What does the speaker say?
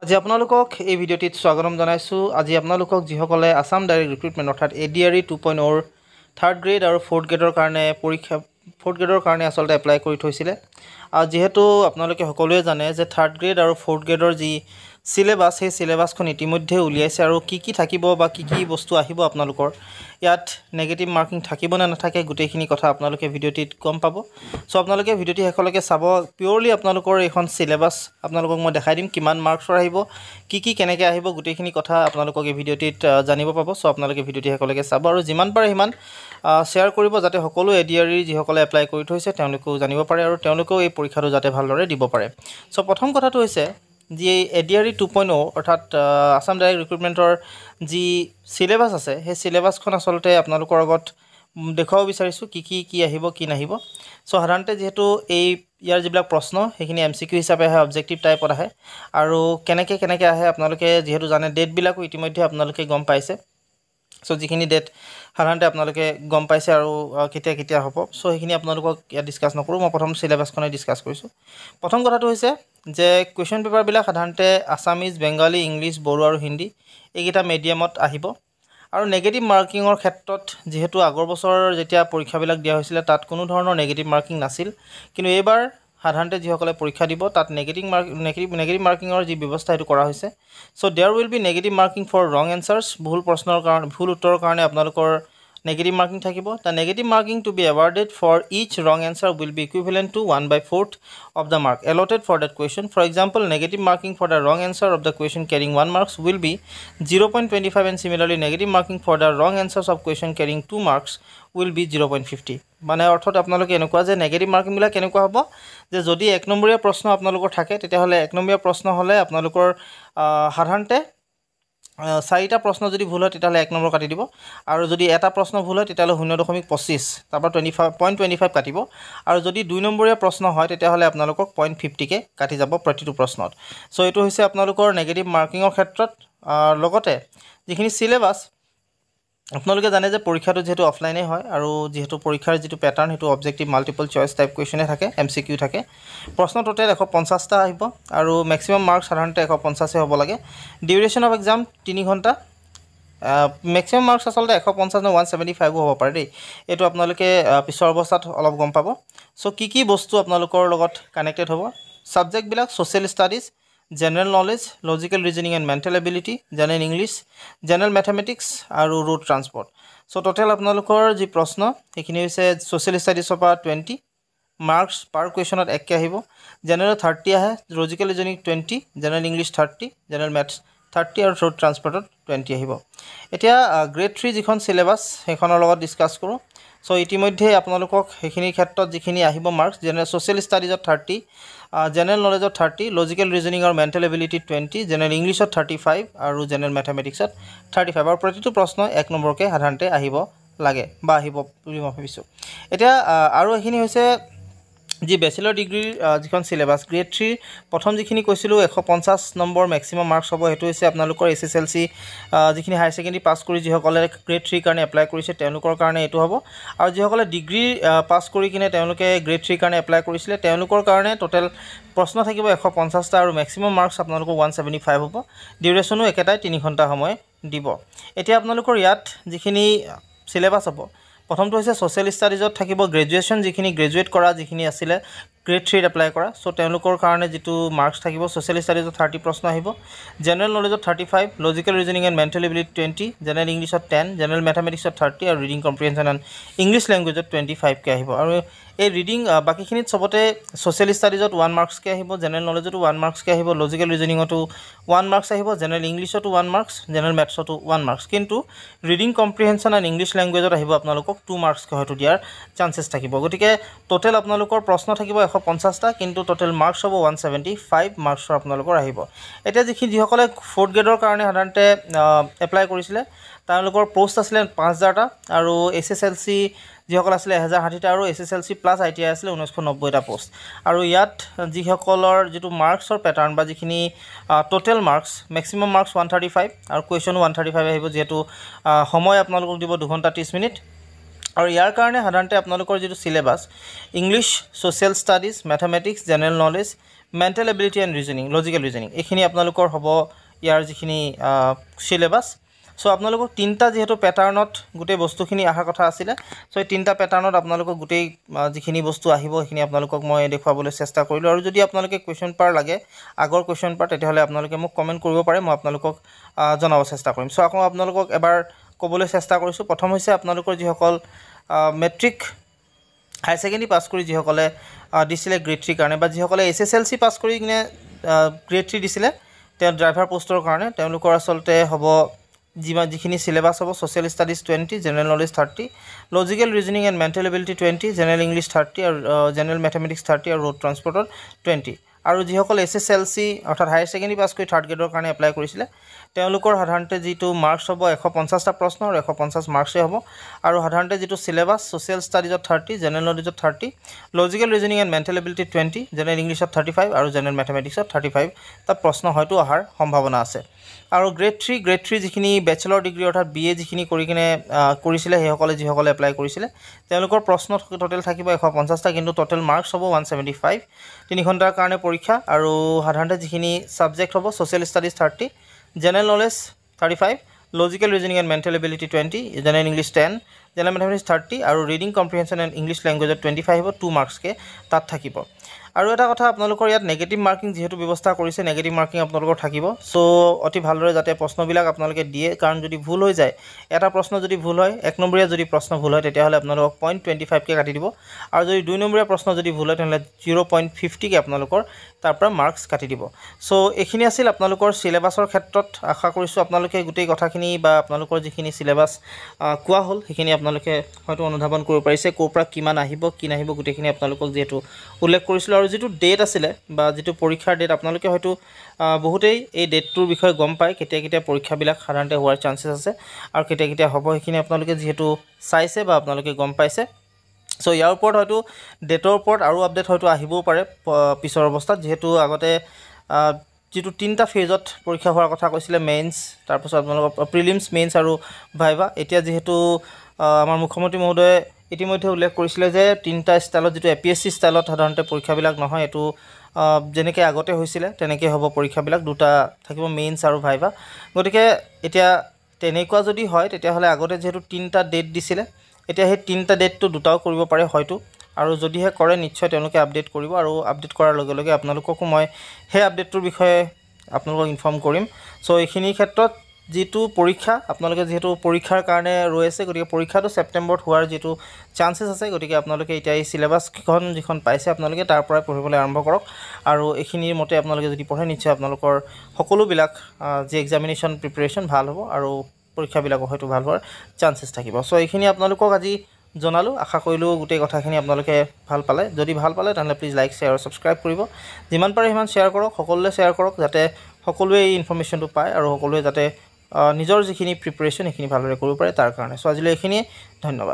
আজি আপোনালোকক এই ভিডিঅ'টিত স্বাগতম জনাইছোঁ। আজি আপোনালোকক যিসকলে আসাম ডাইৰেক্ট ৰিক্ৰুটমেণ্ট অৰ্থাৎ ADRE 2.0 থাৰ্ড গ্ৰেড আৰু ফ'ৰ্থ গ্ৰেডৰ কাৰণে আচলতে এপ্লাই কৰি থৈছিলে। আৰু যিহেতু আপোনালোকে সকলোৱে জানে যে থাৰ্ড গ্ৰেড আৰু ফ'ৰ্থ গ্ৰেডৰ যি সিলেবাছ সেই সিলেবাছখন ইতিমধ্যে উলিয়াইছে আৰু কি থাকিব বা কি বস্তু আহিব আপোনালোকৰ ইয়াত নেগেটিভ মাৰ্কিং থাকিব নে নাথাকে গোটেইখিনি কথা আপোনালোকে ভিডিঅ'টিত গম পাব। সো আপোনালোকে ভিডিঅ'টি শেষলৈকে চাব। পিওৰলি আপোনালোকৰ এইখন সিলেবাছ আপোনালোকক মই দেখাই দিম কিমান মাৰ্কছৰ আহিব, কি কেনেকৈ আহিব গোটেইখিনি কথা আপোনালোকক এই ভিডিঅ'টিত জানিব পাব। সো আপোনালোকে ভিডিঅ'টি শেষলৈকে চাব আৰু যিমান পাৰে সিমান শ্বেয়াৰ কৰিব যাতে সকলো ADRE যিসকলে এপ্লাই কৰি থৈছে তেওঁলোকেও জানিব পাৰে আৰু তেওঁলোকেও এই পৰীক্ষাটো যাতে ভালদৰে দিব পাৰে। সো প্ৰথম কথাটো হৈছে যি ADRE 2.0 অৰ্থাৎ আসাম ডাইৰেক্ট ৰিক্ৰুটমেণ্টৰ যি সিলেবাছ আছে সেই সিলেবাছখন আচলতে আপোনালোকৰ আগত দেখুৱাব বিচাৰিছোঁ কি আহিব কি নাহিব। সো সাধাৰণতে যিহেতু ইয়াৰ যিবিলাক প্ৰশ্ন সেইখিনি MCQ হিচাপে আহে, অবজেক্টিভ টাইপত আহে আৰু কেনেকৈ আহে আপোনালোকে যিহেতু জানে ডেটবিলাকো ইতিমধ্যে আপোনালোকে গম পাইছে। সো যিখিনি ডেট সাধাৰণতে আপোনালোকে গম পাইছে আৰু কেতিয়া হ'ব। সো সেইখিনি আপোনালোকক ইয়াত ডিছকাছ নকৰোঁ, মই প্ৰথম সিলেবাছখনে ডিছকাছ কৰিছোঁ। প্ৰথম কথাটো হৈছে যে কুৱেশ্যন পেপাৰবিলাক সাধাৰণতে আছামিজ, বেংগলী, ইংলিছ, বড়ো আৰু হিন্দী এইকেইটা মিডিয়ামত আহিব। আৰু নেগেটিভ মাৰ্কিঙৰ ক্ষেত্ৰত যিহেতু আগৰ বছৰ যেতিয়া পৰীক্ষাবিলাক দিয়া হৈছিলে তাত কোনো ধৰণৰ নেগেটিভ মাৰ্কিং নাছিল, কিন্তু এইবাৰ সাধাৰণতে যিসকলে পৰীক্ষা দিব তাত নেগেটিভ মাৰ্কিঙৰ যি ব্যৱস্থা সেইটো কৰা হৈছে। So there will be negative marking for wrong answers, ভুল উত্তৰৰ কাৰণে আপোনালোকৰ নেগেটিভ মাৰ্কিং থাকিব। The negative marking to be awarded for each wrong answer will be equivalent to 1/4 of the mark allotted for that question. For example, negative marking for the wrong answer of the question carrying 1 marks will be 0.25 and similarly negative marking for the wrong answers of question carrying 2 marks will be 0.50. মানে অৰ্থাৎ আপোনালোকে এনেকুৱা যে negative মাৰ্কিংবিলাক কেনেকুৱা হ'ব যে যদি 1 নম্বৰীয়া প্ৰশ্ন আপোনালোকৰ থাকে তেতিয়াহ'লে 1 নম্বৰীয়া প্ৰশ্ন হ'লে আপোনালোকৰ সাধাৰণতে 4টা প্ৰশ্ন যদি ভুল হয় তেতিয়াহ'লে 1 নম্বৰ কাটি দিব আৰু যদি এটা প্ৰশ্ন ভুল হয় তেতিয়াহ'লে 0.25 তাৰপৰা 0.25 কাটিব আৰু যদি 2 নম্বৰীয়া প্ৰশ্ন হয় তেতিয়াহ'লে আপোনালোকক 0.50 কে কাটি যাব প্ৰতিটো প্ৰশ্নত। সো এইটো হৈছে আপোনালোকৰ নেগেটিভ মাৰ্কিঙৰ ক্ষেত্ৰত। লগতে যিখিনি সিলেবাছ আপোনালোকে জানে যে পৰীক্ষাটো যিহেতু অফলাইনে হয় আৰু যিহেতু পৰীক্ষাৰ যিটো পেটাৰ্ণ সেইটো অবজেক্টিভ মাল্টিপল চইচ টাইপ কুৱেশ্যনে থাকে, MCQ থাকে। প্ৰশ্ন টোটেল 150টা আহিব আৰু মেক্সিমাম মাৰ্কছ সাধাৰণতে 150 হ'ব লাগে। ডিউৰেশ্যন অফ এক্সাম 3 ঘণ্টা। মেক্সিমাম মাৰ্কছ আচলতে 150 নে 175 হ'ব পাৰে দেই, এইটো আপোনালোকে পিছৰ অৱস্থাত অলপ গম পাব। সো কি বস্তু আপোনালোকৰ লগত কানেক্টেড হ'ব ছাবজেক্টবিলাক social studies, general knowledge, logical reasoning and mental ability, general English, general mathematics আৰু ৰোড ট্ৰান্সপৰ্ট। সো টোটেল আপোনালোকৰ যি প্ৰশ্ন সেইখিনি হৈছে ছ'চিয়েল ষ্টাডিজৰ পৰা 20 মাৰ্কছ পাৰ কুৱেশ্যনত 1কে আহিব। জেনেৰেল 30 আহে, logical reasoning 20, general English 30, general maths 30 আৰু ৰোড ট্ৰান্সপৰ্টত 20 আহিব। এতিয়া গ্ৰেড 3 যিখন সিলেবাছ সেইখনৰ লগত ডিছকাছ কৰোঁ। সো ইতিমধ্যে আপোনালোকক সেইখিনিৰ ক্ষেত্ৰত যিখিনি আহিব মাৰ্কছ জেনেৰেল ছ'চিয়েল ষ্টাডিজত 30, জেনেৰেল নলেজত 30, লজিকেল ৰিজনিং আৰু মেণ্টেল এবিলিটিত 20, জেনেৰেল ইংলিছত 35 আৰু জেনেৰেল মেথমেটিক্সত 35 আৰু প্ৰতিটো প্ৰশ্ন 1 নম্বৰকৈ সাধাৰণতে আহিব লাগে বা আহিব বুলি মই ভাবিছোঁ। এতিয়া আৰু এইখিনি হৈছে যি বেচেলৰ ডিগ্ৰীৰ যিখন সিলেবাছ গ্ৰেড 3 প্ৰথম যিখিনি কৈছিলোঁ 150 নম্বৰ মেক্সিমাম মাৰ্কছ হ'ব, সেইটো হৈছে আপোনালোকৰ SSLC যিখিনি হায়াৰ ছেকেণ্ডেৰী পাছ কৰি যিসকলে গ্ৰেড 3 কাৰণে এপ্লাই কৰিছে তেওঁলোকৰ কাৰণে এইটো হ'ব। আৰু যিসকলে ডিগ্ৰী পাছ কৰি কিনে তেওঁলোকে গ্ৰেড 3 কাৰণে এপ্লাই কৰিছিলে তেওঁলোকৰ কাৰণে টোটেল প্ৰশ্ন থাকিব 150টা আৰু মেক্সিমাম মাৰ্কছ আপোনালোকৰ 175 হ'ব। ডিউৰেশ্যনো একেটাই 3 ঘণ্টা সময় দিব। এতিয়া আপোনালোকৰ ইয়াত যিখিনি সিলেবাছ হ'ব প্ৰথমটো হৈছে ছ'চিয়েল ষ্টাডিজত থাকিব গ্ৰেজুৱেশ্যন, যিখিনি গ্ৰেজুৱেট কৰা যিখিনি আছিলে গ্ৰেড 3 এপ্লাই কৰা। সো তেওঁলোকৰ কাৰণে যিটো মাৰ্কছ থাকিব ছ'চিয়েল ষ্টাডিজত 30 প্ৰশ্ন আহিব, জেনেৰেল নলেজত 35, logical reasoning and mental ability 20, general ইংলিছত 10, জেনেৰেল মেথমেটিক্সত 30 আৰু ৰিডিং কম্প্ৰিহেনশ্যন এণ্ড ইংলিছ লেংগুৱেজত 25কে আহিব। আৰু এই ৰিডিং বাকীখিনিত চবতে ছ'চিয়েল ষ্টাডিজত 1 মাৰ্কছকৈ আহিব, জেনেৰেল নলেজতো 1 মাৰ্কছকৈ আহিব, লজিকেল ৰিজনিঙতো 1 মাৰ্কছ আহিব, জেনেৰেল ইংলিছতো 1 মাৰ্কছ, জেনেৰেল মেথছতো 1 মাৰ্কছ। কিন্তু ৰিডিং কম্প্ৰিহেনশ্যন এণ্ড ইংলিছ লেংগুৱেজত আহিব আপোনালোকক 2 মাৰ্কছকৈ হয়তো দিয়াৰ চান্সেছ থাকিব। গতিকে টোটেল আপোনালোকৰ প্ৰশ্ন থাকিব 150টা, কিন্তু টোটেল মাৰ্কছ হ'ব 175 মাৰ্কছৰ আপোনালোকৰ আহিব। এতিয়া যিসকলে 4th গ্ৰেডৰ কাৰণে সাধাৰণতে এপ্লাই কৰিছিলে তেওঁলোকৰ পোষ্ট আছিলে 5000টা আৰু SSLC যিসকল আছিলে 1060টা আৰু SSLC প্লাছ ITI আছিলে 1990টা পোষ্ট। আৰু ইয়াত যিসকলৰ যিটো মাৰ্কছৰ পেটাৰ্ণ বা যিখিনি টোটেল মাৰ্কছ মেক্সিমাম মাৰ্কছ 135 আৰু কুৱেশ্যনো 135 আহিব, যিহেতু সময় আপোনালোকক দিব 2 ঘণ্টা 30 মিনিট। আৰু ইয়াৰ কাৰণে সাধাৰণতে আপোনালোকৰ যিটো syllabus English, social studies, mathematics, general knowledge, mental ability and reasoning logical reasoning এইখিনি আপোনালোকৰ হ'ব ইয়াৰ যিখিনি চিলেবাছ সো আপোনালোকক তিনটা যেহেতু প্যাটাৰ্ণত গোটেই বস্তুখিনি আহাৰ কথা আছিল সো এই তিনটা প্যাটাৰ্ণত আপোনালোকক গোটেই যিখিনি বস্তু আহিব সেইখিনি আপোনালোকক মই দেখুৱাবলৈ চেষ্টা কৰিলোঁ আৰু যদি আপোনালোকে কোৱেশ্চন পাৰ লাগে আগৰ কোৱেশ্চন পাৰ তেতিয়াহ'লে আপোনালোকে মোক কমেণ্ট কৰিব পাৰে মই আপোনালোকক জনাব চেষ্টা কৰিম সো আকৌ আপোনালোকক এবাৰ ক'বলৈ চেষ্টা কৰিছোঁ প্ৰথম হৈছে আপোনালোকৰ যিসকল মেট্ৰিক হাই সেকেন্ডাৰী পাছ কৰি যিসকলে দিছিলে গ্ৰেড 3 কাৰণে বা যিসকলে SSLC পাছ কৰি কিনে গ্ৰেড 3 দিছিলে তেওঁ ড্ৰাইভাৰ পোষ্টৰ কাৰণে তেওঁলোকৰ আসলতে হ'ব যিখিনি সিলেবাস হ'ব social studies 20 general knowledge 30 logical reasoning and mental ability 20 general English 30 আৰু জেনাৰেল মেথমেটিক্স 30 আৰু ৰোড ট্ৰান্সপৰ্টৰ 20 আৰু যিসকল SSLC অৰ্থাৎ হায়াৰ সেকেন্ডাৰী পাছ কৰি থাৰ্ড গ্ৰেডৰ কাৰণে এপ্লাই কৰিছিলে তেওঁলোকৰ সাধাৰণতে যিটো মাৰ্কছ হ'ব 150টা প্ৰশ্ন আৰু 150 মাৰ্কছে হ'ব আৰু সাধাৰণতে যিটো সিলেবাস সোশ্যাল ষ্টাডিজত 30 জেনাৰেল নলেজত 30 logical reasoning and mental ability 20 general ইংলিছত 35 আৰু জেনাৰেল মেথমেটিক্সত 35 টা প্ৰশ্ন হয়তো অহাৰ সম্ভাৱনা আছে আৰু গ্ৰেড 3 যিখিনি ব্যাচেলৰ ডিগ্ৰী অৰ্থাৎ BA যিখিনি কৰি কিনে কৰিছিলে যিসকলে এপ্লাই কৰিছিলে তেওঁলোকৰ প্ৰশ্ন টোটেল থাকিব 150টা কিন্তু টোটেল মাৰ্কছ হ'ব 175 3 ঘণ্টাৰ কাৰণে পৰীক্ষা আৰু সাধাৰণতে যিখিনি সাবজেক্ট হ'ব social studies 30 general knowledge 35 logical reasoning and mental ability 20 general English 10 general mathematics 30 আৰু ৰিডিং কম্প্ৰিহেনশ্যন এণ্ড ইংলিছ ল্যাঙ্গুৱেজত 25 হ'ব 2 মাৰ্কছকে তাত থাকিব আৰু এটা কথা আপোনালোকৰ ইয়াত নেগেটিভ মাৰ্কিং যেহেতু ব্যৱস্থা কৰিছে নেগেটিভ মাৰ্কিং আপোনালোকৰ থাকিব সো অতি ভালদৰে যাতে প্ৰশ্নবিলাক আপোনালোকে দিয়ে কাৰণ যদি ভুল হৈ যায় এটা প্ৰশ্ন যদি ভুল হয় এক নম্বৰীয়া যদি প্ৰশ্ন ভুল হয় তেতিয়াহ'লে আপোনালোকক 0.25 কে কাটি দিব আৰু যদি দুই নম্বৰীয়া প্ৰশ্ন যদি ভুল হয় তেতিয়াহ'লে 0.50 কে আপোনালোকৰ তাৰ পৰা মাৰ্কছ কাটি দিব সো এইখিনি আছিল আপোনালোকৰ সিলেবাছৰ ক্ষেত্ৰত আশা কৰিছোঁ আপোনালোকে গোটেই কথাখিনি বা আপোনালোকৰ যিখিনি সিলেবাছ কোৱা হ'ল সেইখিনি আপোনালোকে হয়তো অনুধাৱন কৰিব পাৰিছে ক'ৰ পৰা কিমান আহিব কি নাহিব গোটেইখিনি আপোনালোকক যেহেতু উল্লেখ কৰিছিলোঁ আৰু যেটো ডেট আছিলে বা যেটো পৰীক্ষাৰ ডেট আপোনালোকে হয়তো বহুতেই এই ডেটটোৰ বিষয়ে গম পায় কেতিয়া পৰীক্ষাবিলাক সাধাৰণতে হোৱাৰ চান্সেছ আছে আৰু কেতিয়া হ'ব সেইখিনি আপোনালোকে যেহেতু চাইছে বা আপোনালোকে গম পাইছে সো ইয়াৰ ওপৰত হয়তো ডেটৰ ওপৰত আৰু আপডেট হয়তো আহিবও পাৰে পিছৰ অৱস্থাত যেহেতু আগতে যেটো তিনটা ফেজত পৰীক্ষা হোৱাৰ কথা কৈছিলে মেইনছ তাৰ পিছত আপোনালোকৰ প্ৰিলিমছ মেইনছ আৰু ভাইভা এতিয়া যেহেতু আমাৰ মুখ্যমন্ত্ৰী মহোদয়ে ইতিমধ্যে উল্লেখ কৰিছিলে যে তিনটা ষ্টাইলত যেটো APSC ষ্টাইলত সাধাৰণতে পৰীক্ষাবিলাক নহয় এটো যেনেকৈ আগতে হৈছিলে তেনেকৈ হ'ব পৰীক্ষাবিলাক দুটা থাকিব মেইনছ আৰু ভাইভা গতিকে এতিয়া তেনেকুৱা যদি হয় তেতিয়াহ'লে আগতে যেহেতু তিনটা ডেট দিছিলে এতিয়া সেই তিনটা ডেটটো দুটাও কৰিব পাৰে হয়তো আৰু যদিহে কৰে নিশ্চয় তেওঁলোকে আপডেট কৰিব আৰু আপডেট কৰাৰ লগে লগে আপোনালোককো মই সেই আপডেটটোৰ বিষয়ে আপোনালোকক ইনফৰ্ম কৰিম সো এইখিনিৰ ক্ষেত্ৰত যেটো পৰীক্ষা আপোনালোকে যেহেতু পৰীক্ষাৰ কাৰণে ৰৈ আছে গতিকে পৰীক্ষাটো সেপ্টেম্বৰত হোৱাৰ যেটো চান্সেছ আছে গতিকে আপোনালোকে এতিয়া এই সিলেবাছ যিখন পাইছে আপোনালোকে তাৰ পৰাই পঢ়িবলৈ আৰম্ভ কৰক আৰু এইখিনিৰ মতে আপোনালোকে যদি পঢ়ে নিশ্চয় আপোনালোকৰ সকলোবিলাক যে এক্সামিনেশ্যন প্ৰিপাৰেশ্যন ভাল হ'ব আৰু পৰীক্ষাবিলাকো হয়তো ভাল হোৱাৰ চান্সেছ থাকিব সো এইখিনি আপোনালোকক আজি জনালো আশা কৰিলো গোটেই কথাখিনি আপোনালোকে ভাল পালে যদি ভাল পালে তেনে প্লিজ লাইক শেয়াৰ আৰু সাবস্ক্ৰাইব কৰিব যিমান পাৰে সিমান শেয়াৰ কৰক সকলোৱে শেয়াৰ কৰক যাতে সকলোৱে এই ইনফৰমেশ্যনটো পায় আৰু সকলোৱে যাতে নিজৰ যিখিনি প্ৰিপাৰেশ্যন এইখিনি ভালদৰে কৰিব পাৰে তাৰ কাৰণে সো আজিলৈ এইখিনিয়ে ধন্যবাদ